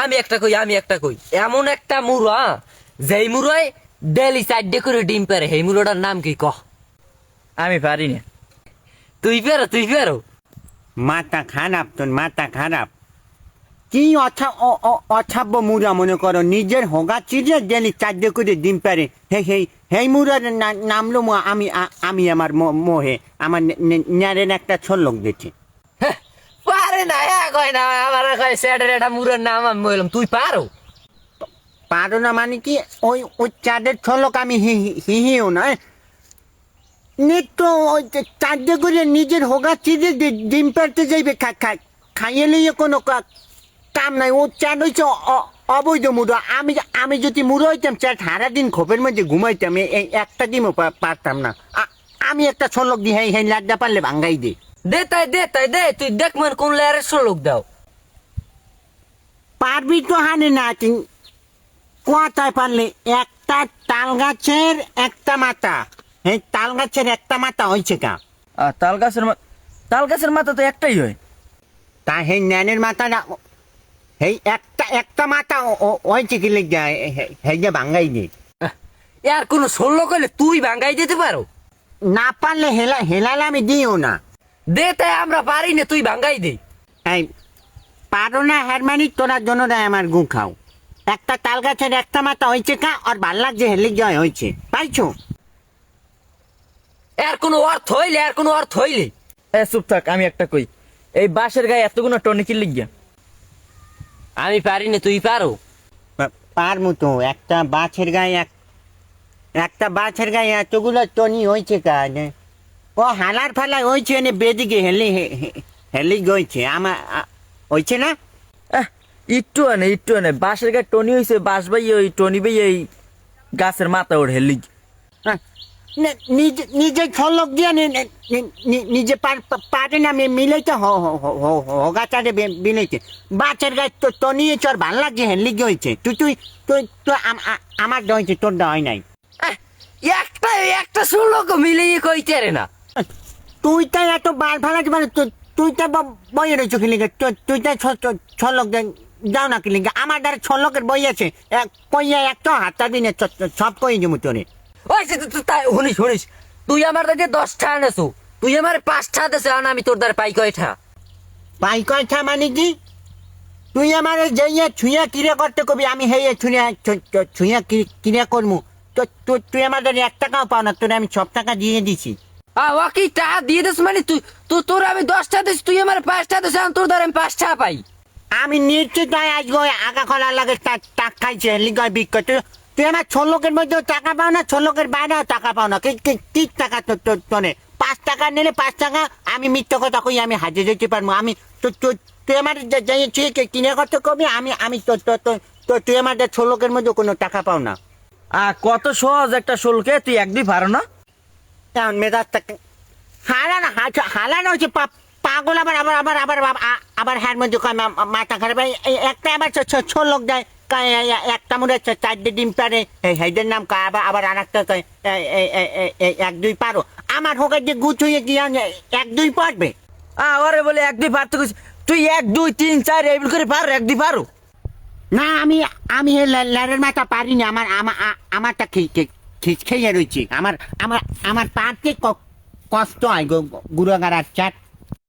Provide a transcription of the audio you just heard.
আমি একটা কই এমন একটা মুড়া যেই মুড়ায় ডেলি 4 করে ডিম পারে সেই মুড়াটার নাম কি কহ? আমি পারি না। তুই পারো। মাথা খারাপ, তোর মাথা খারাপ। কি অছাব্য মুড়া মনে করো, নিজের হোগা চিজে ডেলি 4 করে ডিম পারে, সেই মুড়ার নামলো আমি আমার মোহে আমার ন্যারের একটা ছল্লক দেখছি। পারে না কয় না আমার কয় স্যারের একটা মুড়ার নাম আমি বললাম তুই পারো। পারো না মানে কি, ওই চাঁদের ছলক আমি হিও না নিত্য ওই 4 করে নিজের হোগা চিজে ডিম পারতে যাইবে, খাইয়ে লইয়ে কোনো কাম নাই। ও চাঁদ হয়েছে অবৈধ মুড়ো। আমি যদি মুড়ো হইতাম চাঁদ সারাদিন খোপের মধ্যে ঘুমাইতাম, এই একটা ডিমও পারতাম না। আমি একটা ছলক দিই, হ্যাঁ লাড্ডা পারলে ভাঙ্গাই দে। তাই দে তুই দেখ মানে কোন লেয়ারের লোক দাও। পারবি তো হানে না, কোয়াটায় পারলে একটা তাল গাছের একটা মাথা, এই তাল গাছের একটা মাথা হয়েছে কা? তাল গাছের মাথা তো একটাই হয়। তা সেই ন্যানের মাথাটা এই একটা মাথা হয়েছে কি লেগে সেই যে ভাঙ্গাই দে। আর কোন ষোলো কইলে তুই ভাঙ্গাই দিতে পারো? না পারলে হেলালে আমি দিও না। দে তাই আমরা পারি না, তুই ভাঙ্গাই দে। এই পারো না হারমানি, তোরা জন্য আমার গু খাও। একটা তাল গাছের একটা মাথা হয়েছে কা, আর ভাল লাগছে হেলে জয় হয়েছে, পাইছো? আর কোনো অর্থ হইলে চুপ থাক, আমি একটা কই, এই বাঁশের গায়ে এতগুলো টনি কি লিখিয়া? আমি পারি না, তুই পারো? পারমু তো। একটা বাছের গায়ে এতগুলো টনি হয়েছে কাজ, ও হালার ফালার হয়েছে, বেদিকে হেলি গইছে আমার হয়েছে না। একটু আনে বাঁশের গায়ে টনি হয়েছে, বাঁশ ভাই ওই টনি ভাই এই গাছের মাথা ওর হেলি। নিজে ছলক দিয়ে নিজে পারে না মিলাইতে, হগাচারে মিলাইতে। বাচ্চার গাছ তো টনিয়ে চর ভাল লাগছে, হেলি গইছে। তুই আমার হয়েছে, তোর হয় নাই। একটা ষোলো মিলিয়ে কইতে রে না। তুই তাই এত বার ভাড়া মানে তুই তো বইয়ে রয়েছ কিলিগে, তুই তাই ছলক যাও না কিলিগে। আমার দ্বারা ছলকের বই আছে, কইয়া একটা হাতটা দিনে সব কই জমু তোরে। ওই তাই শুনিস তুই আমার দাকে 10টা আনেছো, তুই আমার 5টা দেছে, আর আমি তোর দ্বারা পাই কয়টা? পাই কয়টা মানে কি? তুই আমার যাইয়া ছুঁয়া কিরে করতে কবি, আমি হেয়ে ছুঁয়া কিরে করমু। তো তুই আমার দ্বারা 1 টাকাও পাও না, তোরে আমি সব টাকা দিয়ে দিছি। ওকে টাকা দিয়ে দিস মানে তোর আমি 10টা দিস, তুই আমার 5টা দিস, তোর দ্বারা আমি 5টা পাই। আমি নিশ্চিত আসবো আগা খোলা লাগে টাকা খাইছে লিগায় বিক্রি। তুই আমার ছলকের মধ্যে টাকা পাও না, ছলকের বাইরেও টাকা পাও না। কি টাকা তোনে? 5 টাকা নিলে 5 টাকা আমি মিথ্য কথা কই আমি হাজির যেতে পারবো। আমি তুই আমার যাই কিনে করতে কবি, আমি তুই আমার ছলকের মধ্যে কোনো টাকা পাও না। কত সহজ একটা শোলকে তুই 1-2 পারো না? তেমন মেজাজ থাকে হালানো হচ্ছে পাগল। আবার হ্যার মধ্যে মাথা খারাপ। একটা আবার ছলক দেয়, একটা মনে হচ্ছে 4 ডিম পারে, হেদের নাম আবার আর একটা 1-2 পারো। আমার হোকের যে গুছ হয়ে গিয়ে 1-2 পারবে। ওরে বলে 1-2 পারতে তুই 1 2 3 4 এইগুলো করে পারো, 1-2 পারো না। আমি লেরের মাথা পারি না। আমারটা খেয়ে রয়েছে। আমার পাতে কষ্ট হয় গুড়ো গাড়ার চাট।